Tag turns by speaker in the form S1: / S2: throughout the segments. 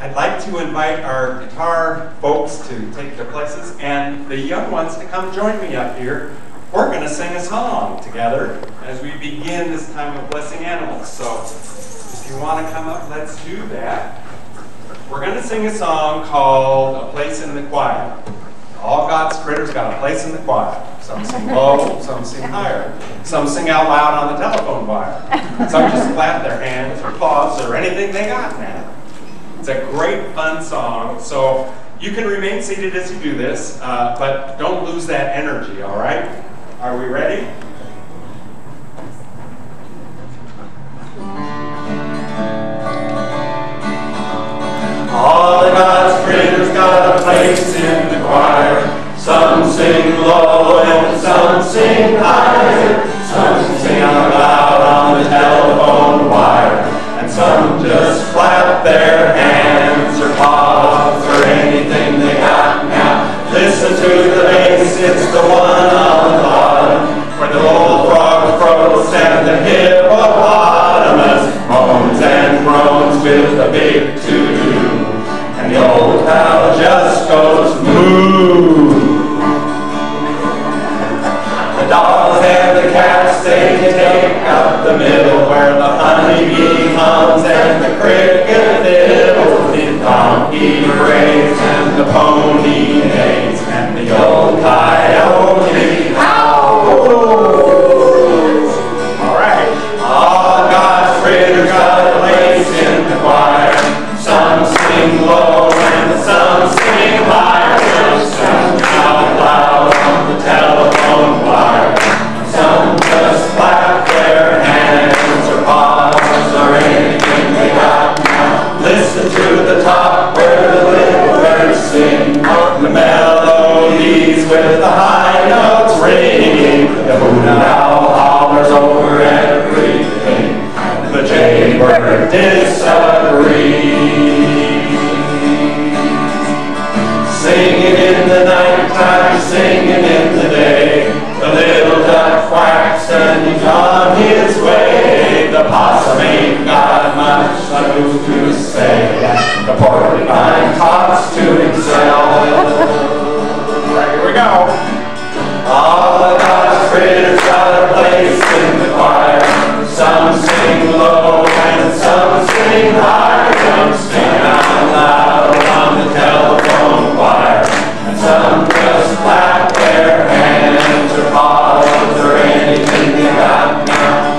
S1: I'd like to invite our guitar folks to take their places and the young ones to come join me up here. We're going to sing a song together as we begin this time of blessing animals. So if you want to come up, let's do that. We're going to sing a song called A Place in the Choir. All God's critters got a place in the choir. Some sing low, some sing higher. Some sing out loud on the telephone wire. Some just clap their hands or paws or anything they got now. It's a great, fun song. So you can remain seated as you do this, but don't lose that energy, all right? Are we ready?
S2: All of God's critters got a place in the choir. Some sing low and some sing higher. Some sing out loud on the telephone wire. And some just clap their hands or paws or anything they got now. Listen to the bass, it's the one on the bottom, where the old Parkrose and the hippopotamus moans and groans with a big to-do. And the old cow just goes moo. The dogs and the cats, they take up the middle, where the honeybee hums and the cricket fiddles. The donkey brays and the pony neighs, and the old coyote howls. All right. All God's critters got a place in the choir. Some sing low and some sing high. Some sing out loud on the telephone wire. Some just clap their hands or paws or anything they got now. Listen to the top where the little birds sing the melodies with the high notes ringing. The hoot owl hollers over everything. The jaybird disagrees. Singing in the nighttime, singing in the day. The little duck quacks and he's on his way. The possum ain't got much to say. The porcupine talks to himself. Right, here we go. All of God's critters got a place in the choir. Some sing low and some sing high. Some sing out loud on the telephone wire. And some just clap their hands or paws or anything they got now.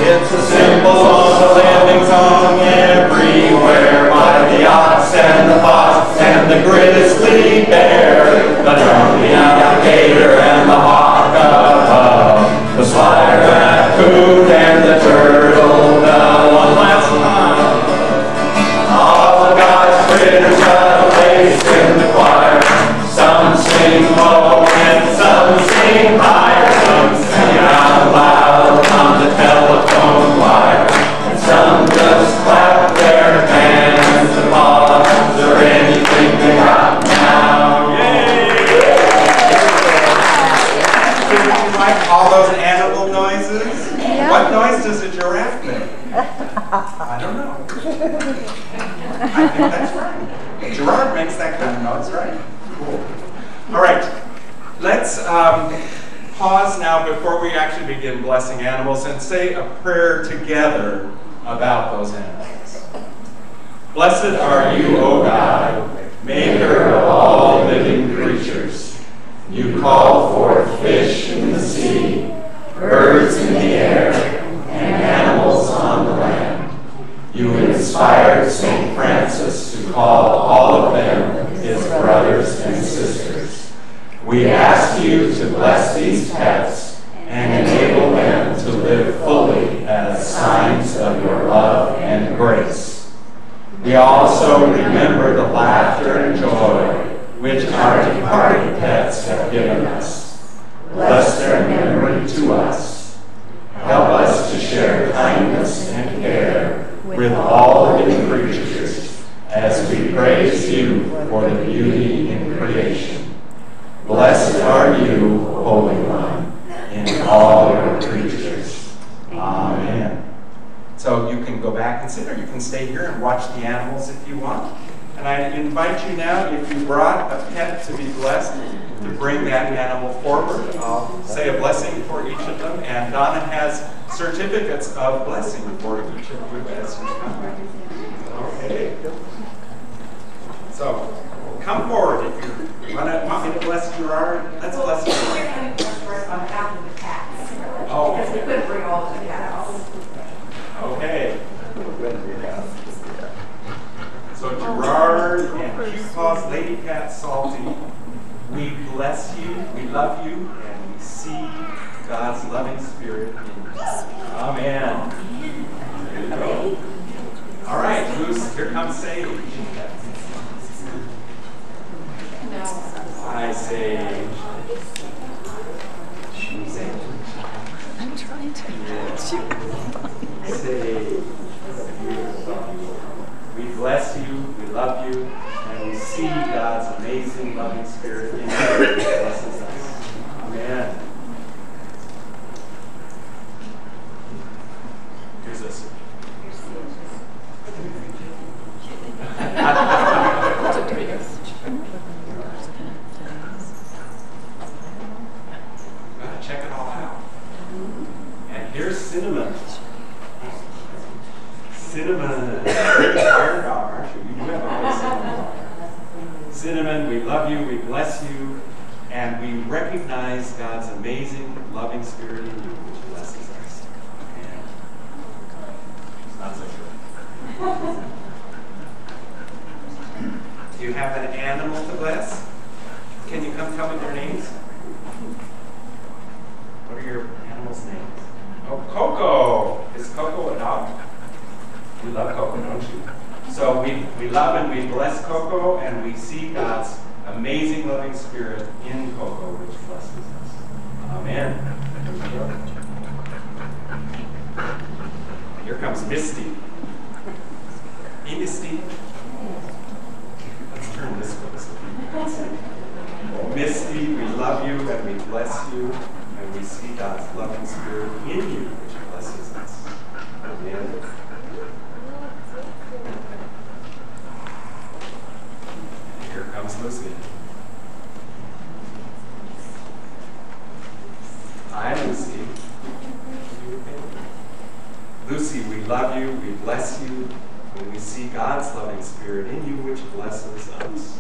S2: It's a simple song, a living song everywhere, by the ox and the fox and the grizzly bear, the donkey alligator and the hawk above, the sly raccoon and the turtle dove. One last time. All of God's critters got a place in the choir. Some sing low and some sing higher. Some sing out loud on the telephone wire. And some just clap their hands and paws or anything they got now. Yay!
S1: Did you like all those animal noises?
S3: Yeah.
S1: What noise does a giraffe make? I don't know. I think that's right. A giraffe makes that kind of noise, right? Cool. All right. Let's pause now before we actually begin blessing animals and say a prayer together about those animals. Blessed are you, O God, maker of all living creatures. You call forth fish in the sea, birds in the air, and animals on the land. You inspired St. Francis to call all of them his brothers and sisters. We ask you to bless these pets and enable them to live fully as signs of your love and grace. We also remember the laughter and joy which our departed pets have given us. Bless their memory to us. Help us to share kindness and care with all living creatures as we praise you for the beauty in creation. Blessed are you, Holy One, in all your creatures. Amen. So you can go back and sit, or you can stay here and watch the animals if you want. And I invite you now, if you brought a pet to be blessed, to bring that animal forward. I'll say a blessing for each of them, and Donna has certificates of blessing for each of you as you come. Okay. So, come forward if you want me to bless Gerard. Let's bless Gerard.
S3: On behalf of the cats.
S1: Oh,
S3: because we couldn't bring all of the cats.
S1: Okay. So Gerard and Cute Paws, Lady Cat, Salty, we bless you, we love you, and we see God's loving spirit in you. Amen. There you go. All right, Luce, here comes Sage. Hi, Sage.
S4: I'm trying to.
S1: Sage. We bless you, we love you, and we see God's amazing, loving spirit in you that blesses us. Amen. Here's this. Check it all out. And here's Cinnamon. Cinnamon. You're a fire dog, aren't you? You do have a voice, Cinnamon. Cinnamon, we love you, we bless you, and we recognize God's amazing, loving spirit in you, which blesses us. And not so sure. Do you have an animal to bless? Can you come tell me their names? What are your animals' names? Oh, Coco. Is Coco a dog? You love Coco, don't you? So we love and we bless Coco, and we see God's amazing loving spirit in Coco, which blesses us. Amen. Here comes Misty. Hey, Misty. Let's turn this way so people can see. Misty, we love you and we bless you, and we see God's loving spirit in you, which blesses us. Amen. Here comes Lucy. Hi, Lucy. Lucy, we love you, we bless you, and we see God's loving spirit in you, which blesses us.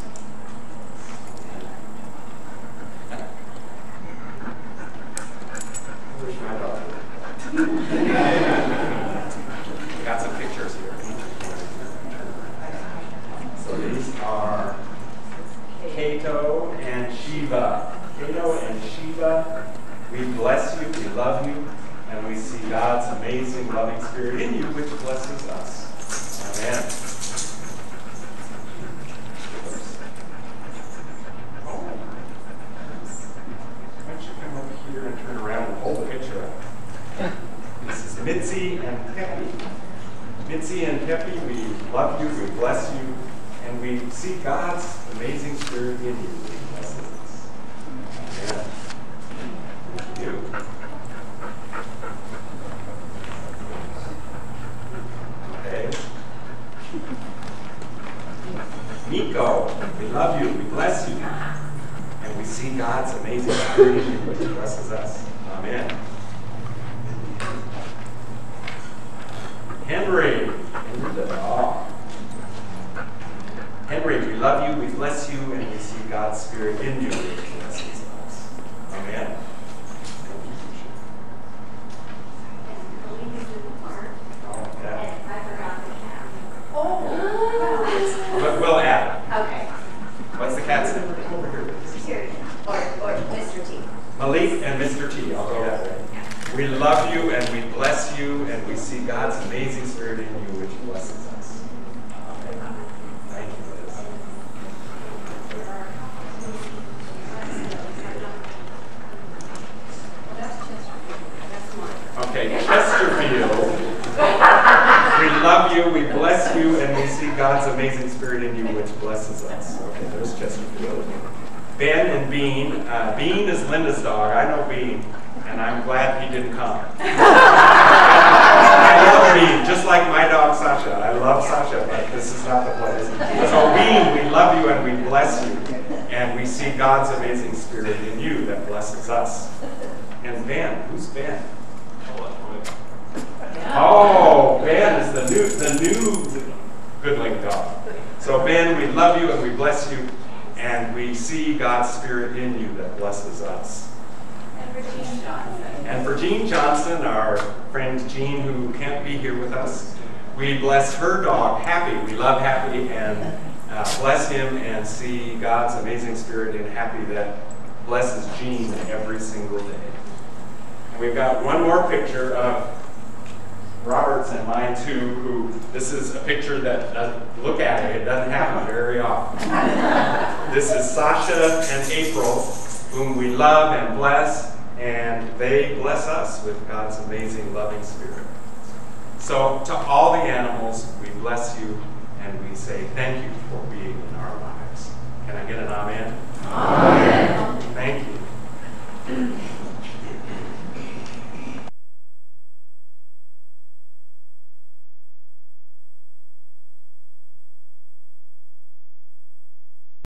S1: Where's my dog? We got some pictures here. So these are Kato and Shiva. Kato and Shiva, we bless you, we love you, and we see God's amazing, loving spirit in you, which blesses us. Amen. Oh. Why don't you come over here and turn around and hold the picture up? This is Mitzi and Peppy. Mitzi and Peppy, we love you, we bless you, and we see God's amazing spirit in you, which blesses us. Amen. Thank you. Okay. Nico, we love you, we bless you, and we see God's amazing spirit in you, which blesses us. Amen. Henry the dog. Henry, we love you, we bless you, and we see God's spirit in you, which blesses us. Amen. We'll add.
S3: Okay.
S1: What's the cat's name? Come over here.
S3: Or Mr. T.
S1: Malik and Mr. T. I'll go that way. We love you and we bless you, and we see God's amazing spirit in you, which blesses us. Amen. Thank you, Liz. Okay, Chesterfield. We love you, we bless you, and we see God's amazing spirit in you, which blesses us. Okay, there's Chesterfield. Ben and Bean. Bean is Linda's dog. I know Bean, and I'm glad he didn't come. I love Bean, just the new good-looking dog. So Ben, we love you and we bless you, and we see God's Spirit in you that blesses us.
S3: And for Jean Johnson.
S1: And for Jean Johnson, our friend Jean, who can't be here with us, we bless her dog, Happy. We love Happy, and bless him and see God's amazing Spirit in Happy that blesses Jean every single day. And we've got one more picture of Robert's and mine too, who, this is a picture that, look at it doesn't happen very often. This is Sasha and April, whom we love and bless, and they bless us with God's amazing loving Spirit. So to all the animals, we bless you and we say thank you for being in our lives. Can I get an amen?
S3: Amen.
S1: Thank you.